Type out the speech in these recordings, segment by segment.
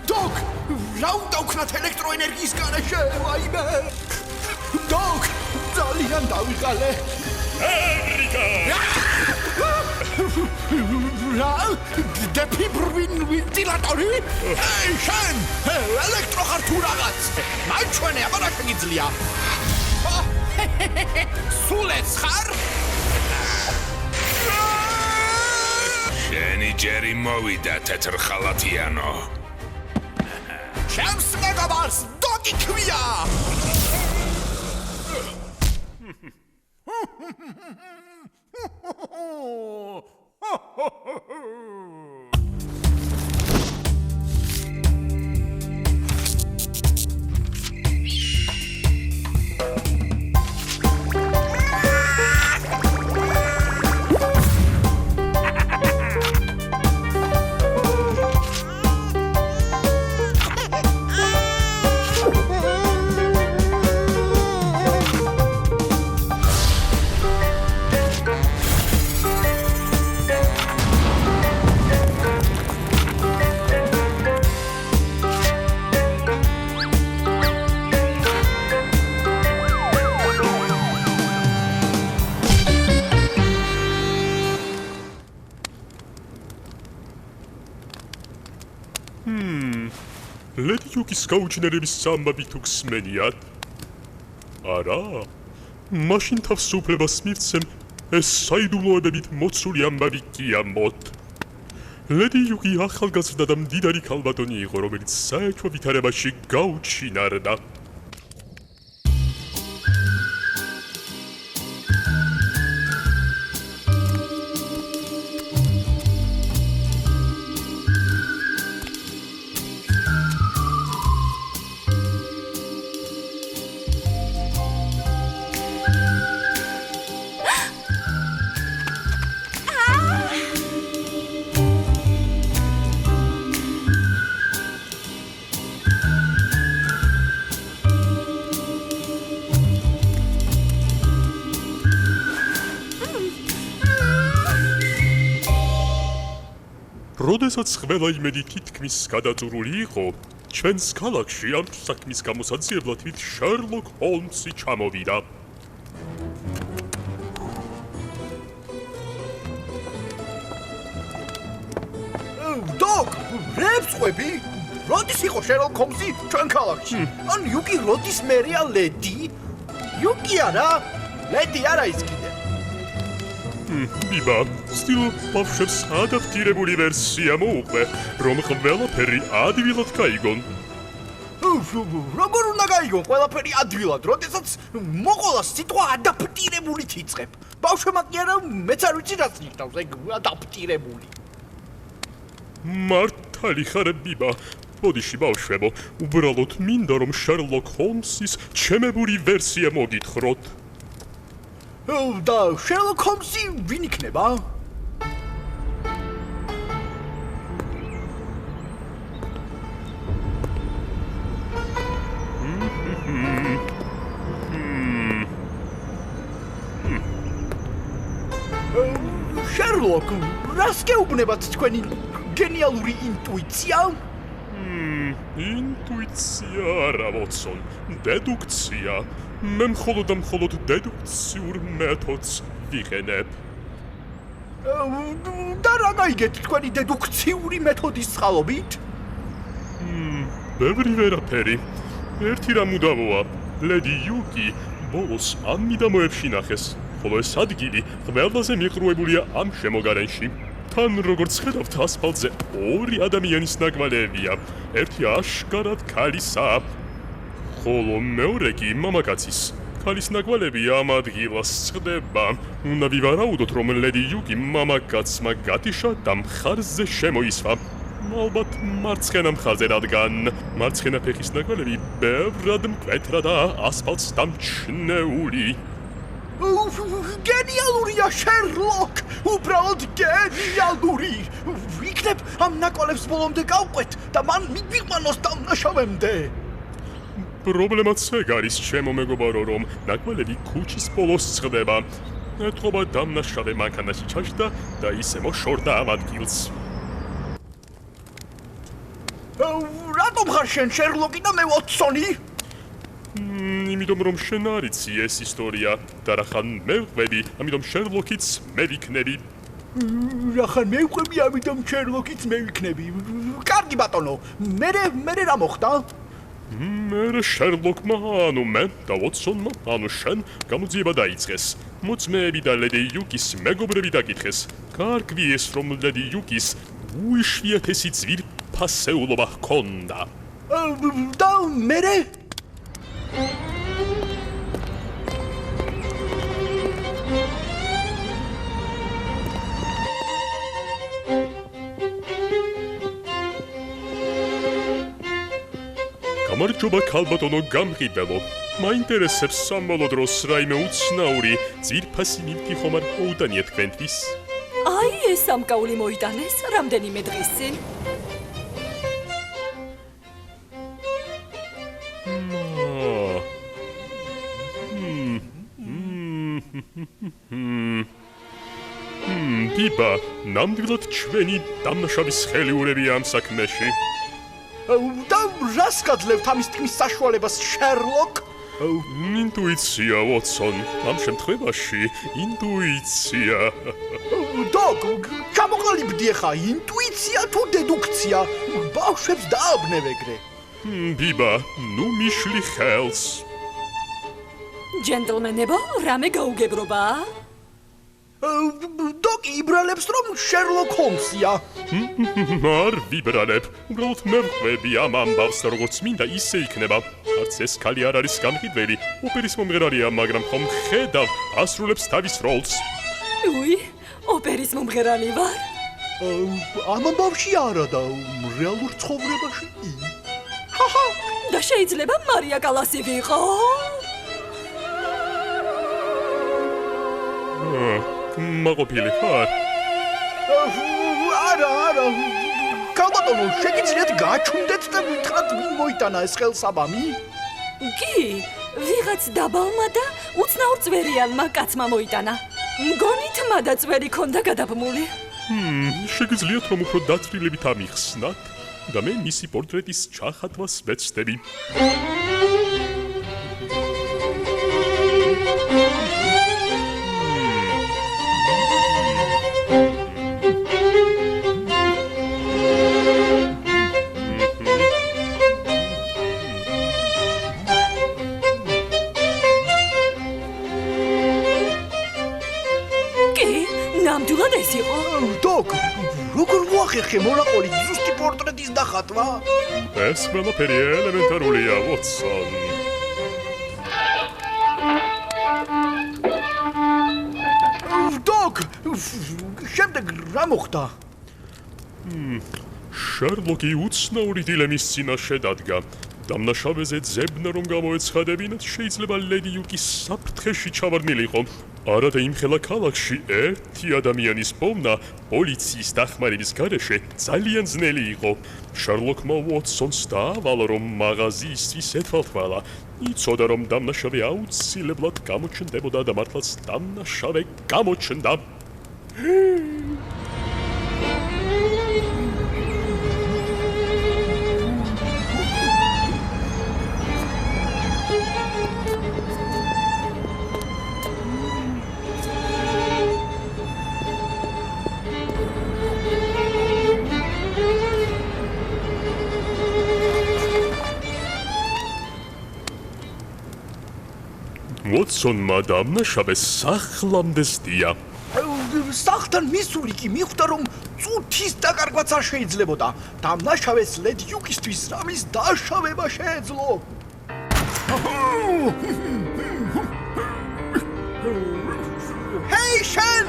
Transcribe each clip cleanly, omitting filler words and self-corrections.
დოკ, რა უნდა ვქნათ ელექტროენერგიის გარეშე, ვაიმე! დოკ, ძალიან დავიყალე. Erika! რა? დეფიბრილატორი? ეი, შენ! ელექტრო ხარ თუ რაღაც? მაჩვენე, აბა რა შეგიძლია? სულ ეს ხარ? შენი ჯერი მოვიდა თეთრ ხალათიანო. ჩემს მეგობარს დოკი ქვია! ლედი იუკის გაუჩინარების ამბავი თუ გსმენიათ? არა, მაშინ თავს უფლებას მივცემ ეს საიდუმლოებებით მოცული ამბავი გიამბოთ. ლედი იუკი ახალგაზრდა და მდიდარი ქალბატონი იყო, რომელიც საეჭვო ვითარებაში გაუჩინარდა. როდესაც ყველა იმედი თითქმის გადაწურული იყო, ჩვენს ქალაქში ამ საქმის გამოსაძიებლად ვით შერლოკ ჰოლმსი ჩამოვიდა. დოკ, რებსყვები? როდის იყო შერლოკ ჰოლმსი ჩვენ ქალაქში? ან იუკი როდის მერია ლედი? იუკი არა? ლედი არა ის კიდე. ბიბა, სტილ ბავშვებს ადაპტირებული ვერსია მოუყვე, რომ ყველაფერი ადვილად გაიგონ. როგორ უნდა გაიგონ ყველაფერი ადვილად, როდესაც მოყოლა სიტყვა ადაპტირებულით იწყებ. ბავშვებმა კი არა, მეც არ ვიცი რაც ნიშნავს ეგ ადაპტირებული. მართალი ხარ ბიბა, ბოდიში ბავშვებო, უბრალოდ მინდა რომ შერლოკ ჰოლმსის ჩემებული ვერსია მოგითხროთ. და შერლოკ ჰოლმსი ვინ იქნება? შერლოკ, რას გეუბნებათ თქვენი გენიალური ინტუიცია? ინტუიცია არა, ვოტსონ, დედუქცია. მე მხოლოდ დედუქციურ მეთოდს ვიყენებ. და რა გაიგეთ თქვენი დედუქციური მეთოდის წყალობით? ბევრი ვერაფერი. ერთი რამ უდავოა, ლედი იუკი ბოლოს ამ მიდამოებში ნახეს, ხოლო ეს ადგილი ყველაზე მიყრუებულია ამ შემოგარენში. თან როგორც ხედავთ, ასფალტზე ორი ადამიანის ნაკვალევია, ერთი აშკარად ქალისაა, ხოლო მეორე კი მამაკაცის. ქალის ნაკვალევი ამ ადგილას წყდება. უნდა ვივარაუდოთ, რომ ლედი იუკი მამაკაცმა გათიშა და მხარზე შემოისვა. ალბათ მარცხენა მხარზე, რადგან მარცხენა ფეხის ნაკვალევი ბევრად მკვეთრადაა ასფალტს დამჩნეული. გენიალურია შერლოკ, უბრალოდ გენიალური. ვიქნებ ამ ნაკვალევს ბოლომდე გავყვეთ და მან მიგვიყვანოს დამნაშავემდე. პრობლემაც ეგ არის, ჩემო მეგობარო, რომ ნაკვალევი ქუჩის ბოლოს წყდება. ეთყობა დამნაშავე მანქანაში ჩაჯდა და ისე მოშორდა ამ ადგილს. რატომ ხარ შენ შერლოკი და მე ვოტსონი? იმიტომ რომ შენ არ იცი ეს ისტორია და რახან მე ვყვები, ამიტომ შერლოკიც მე ვიქნები. რახან მე ვყვები, ამიტომ შერლოკიც მე ვიქნები. კარგი ბატონო, მე რა მოხდა? მე შერლოკმა, ანუ მე და ვოტსონმა, ანუ შენ გამოძიება დაიწყეს. მოწმეები და ლედი იუკის მეგობრები დაკითხეს. გარკვიეს, რომ ლედი იუკის უიშვიათესი ძვირფასეულობა ჰქონდა. და მერე? გამარჯობა ქალბატონო გამყიდველო. მაინტერესებს სამბოლო დროს რაიმე უცნაური ძვირფასი ნივთი ხომ არ მოუტანია თქვენთვის? აი ეს სამკაული მოიტანეს რამდენიმე დღის წინ. ბიბა, ნამდვილად ჩვენი დამნაშავის ხელიურებია ამ საქმეში. და რას გაძლევთ ამის თქმის საშუალებას, შერლოკ? ინტუიცია, ვოტსონ. ამ შემთხვევაში ინტუიცია. დოკ, ჩამოყალიბდი ახლა, ინტუიცია თუ დედუქცია? ბავშვებს დააბნევ ეგრე. ბიბა, ნუ მიშლი ხელს. ჯენტლმენებო, რამე გაუგებრობაა? დოკი იბრალებს, რომ შერლოკ ჰოლმსია. არ ვიბრალებ. უბრალოდ მე ვყვები ამ ამბავს, როგორც მინდა ისე იქნება. არც ეს ქალი არ არის გამყიდველი. ოპერის მომღერალია, მაგრამ ხომ ხედავ, ასრულებს თავის როლს. უი, ოპერის მომღერალი ვარ? ამ ამბავში არა და რეალურ ცხოვრებაში. და შეიძლება მარია კალასი ვიყო? მაყოფილი ხარ? არა. ქალბატონო, შეგიძლიათ გაჩვენდეთ და ვითხრათ, ვინ მოიტანა ეს ხელსაბამი? კი, ვიღაც დაბალმა და უცნაურ წვერიანმა კაცმა მოიტანა. მგონი თმა და წვერი ქონდა გადაბმული. შეგიძლიათ რომ უფრო დაწვრილებით ამიხსნათ და მე მისი პორტრეტის ჩახატვას ვეცდები. ნამდვილად ეს იყო? დოკ, როგორ მოახერხე მონაყოლით ზუსტი პორტრეტის დახატვა? ეს ყველაფერი ელემენტარულია, ვოტსონ. დოკ, შემდეგ რა მოხდა? შერლოკი უცნაური დილემის წინაშე დადგა. დამნაშავეზე ძებნა რომ გამოეცხადებინათ, შეიძლება ლედი იუკის საფრთხეში ჩავარდნილიყო. არა და იმხელა ქალაქში ერთი ადამიანის პოვნა პოლიციის დახმარების გარეშე ძალიან ძნელი იყო. შერლოკმა ვოტსონს დაავალა, რომ მაღაზიისთვის ეთვალთვალა. იცოდა, რომ დამნაშავე აუცილებლად გამოჩნდებოდა და მართლაც დამნაშავე გამოჩნდა. ვოტსონმა დამნაშავეს სახლამდე სდია. სახლთან მისული კი მიხვდა, რომ წუთის დაკარგვაც არ შეიძლებოდა. დამნაშავეს ლედი იუკისთვის რამის დაშავება შეეძლო. ჰეი შენ!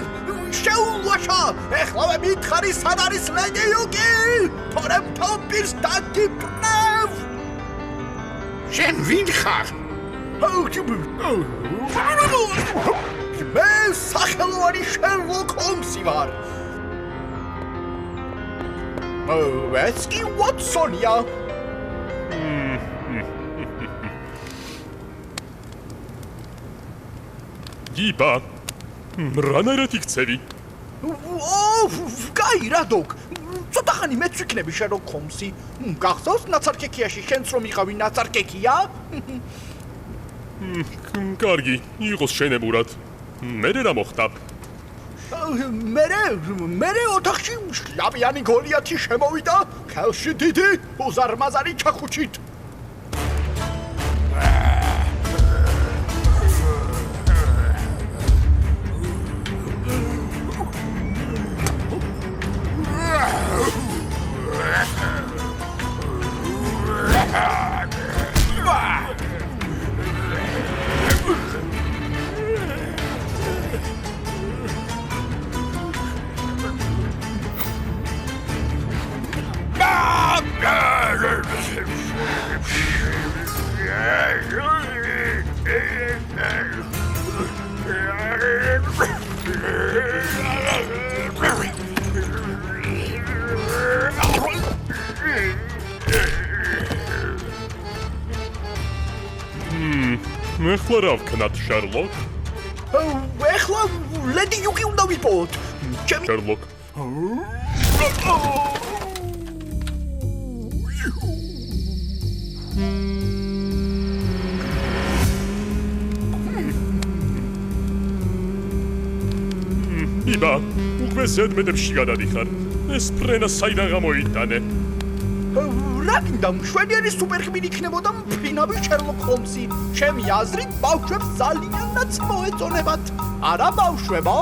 შეულვაშა! ეხლავე მითხარი, სად არის ლედი იუკი? თორემ თომპირს დაგიბრნევ! შენ ვინ ხარ? მე სახელოვანი შერლოკ ჰოლმსი ვარ. ეს კი ვოტსონია. იბა, რანაირად იქცევი? კაი რა დოკ ცოტა ხანი მეც ვიქნები შერლოკ ჰოლმსი გახსოვს ნაცარქექიაში შენც რომ იყავი ნაცარქექია კარგი, იყოს შენებურად. მე რა მოხდა? მერე ოთახში შლავიანი გოლიათი შემოვიდა ხელში დიდი უზარმაზარი ჩახუჩით ეხლა რა ვქნათ, შერლოკ? ეხლა ლედი იუკი უნდა ვიპოვოთ ჩემი შერლოკ. იბა, უკვე ზედმეტებში გადადიხარ. ეს ფრენა საიდან გამოიტანე? რა გინდა მშვენიერი სუპერგმირი იქნებოდა მფრინავი შერლოკ ჰოლმსი ჩემი აზრით ბავშვებს ძალიანაც მოეწონებათ არა ბავშვებო